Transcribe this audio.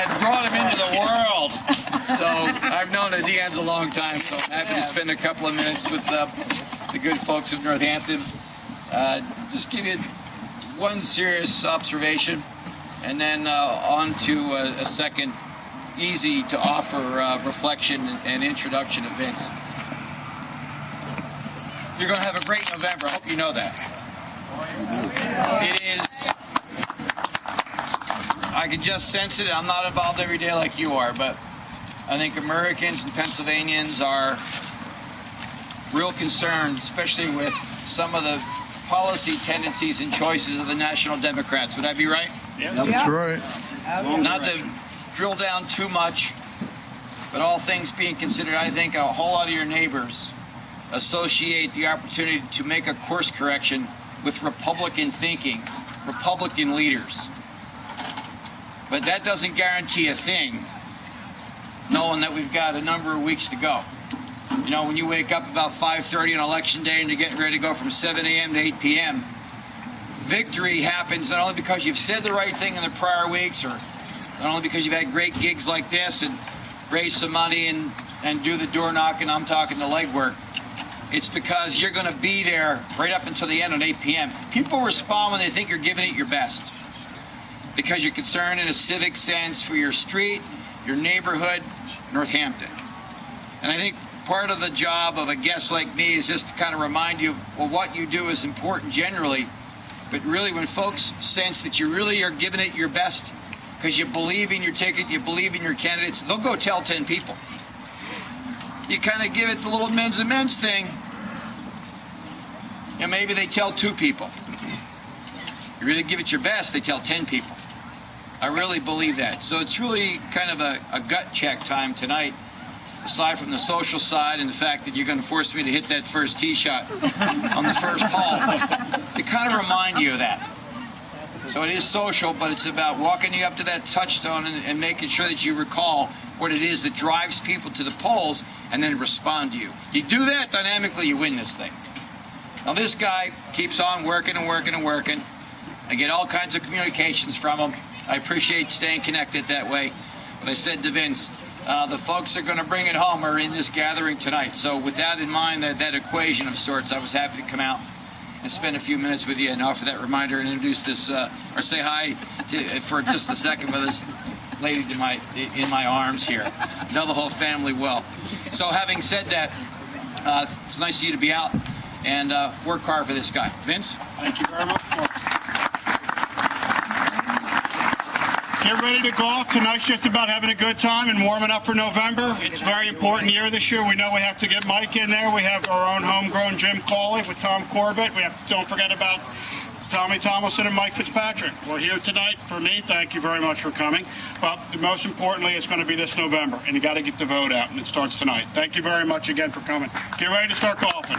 and brought him into the world. So I've known the Deons a long time, so I'm happy to spend a couple of minutes with the good folks of Northampton. Just give you one serious observation, and then on to a second easy to offer reflection and introduction of Vince. You're going to have a great November. I hope you know that. It is, I can just sense it. I'm not involved every day like you are, but I think Americans and Pennsylvanians are real concerned, especially with some of the policy tendencies and choices of the National Democrats. Would I be right? Yeah. That's right. Not to drill down too much, but all things being considered, I think a whole lot of your neighbors associate the opportunity to make a course correction with Republican thinking, Republican leaders. But that doesn't guarantee a thing, knowing that we've got a number of weeks to go. You know, when you wake up about 5:30 on election day and you're getting ready to go from 7 a.m. to 8 p.m., victory happens not only because you've said the right thing in the prior weeks, or not only because you've had great gigs like this and raise some money and do the door knocking, I'm talking the legwork. It's because you're going to be there right up until the end on 8 p.m. People respond when they think you're giving it your best, because you're concerned in a civic sense for your street, your neighborhood, Northampton. And I think part of the job of a guest like me is just to kind of remind you, well, what you do is important generally, but really when folks sense that you really are giving it your best because you believe in your ticket, you believe in your candidates, they'll go tell 10 people. You kind of give it the little men's and men's thing, and maybe they tell 2 people. You really give it your best, they tell 10 people. I really believe that. So it's really kind of a gut check time tonight, aside from the social side and the fact that you're going to force me to hit that first tee shot on the first hole, to kind of remind you of that. So it is social, but it's about walking you up to that touchstone and making sure that you recall what it is that drives people to the polls and then respond to you. You do that dynamically, you win this thing. Now this guy keeps on working and working and working. I get all kinds of communications from him. I appreciate staying connected that way. But I said to Vince, the folks that are going to bring it home are in this gathering tonight. So with that in mind, that equation of sorts, I was happy to come out and spend a few minutes with you and offer that reminder and introduce this, or say hi for just a second with this lady in my arms here. Know the whole family well. So having said that, it's nice of you to be out and work hard for this guy. Vince? Thank you very much. Get ready to golf. Tonight's just about having a good time and warming up for November. It's a very important year this year. We know we have to get Mike in there. We have our own homegrown Jim Cawley with Tom Corbett. Don't forget about Tommy Tomlinson and Mike Fitzpatrick. We're here tonight for me. Thank you very much for coming. But most importantly, it's going to be this November, and you got to get the vote out, and it starts tonight. Thank you very much again for coming. Get ready to start golfing.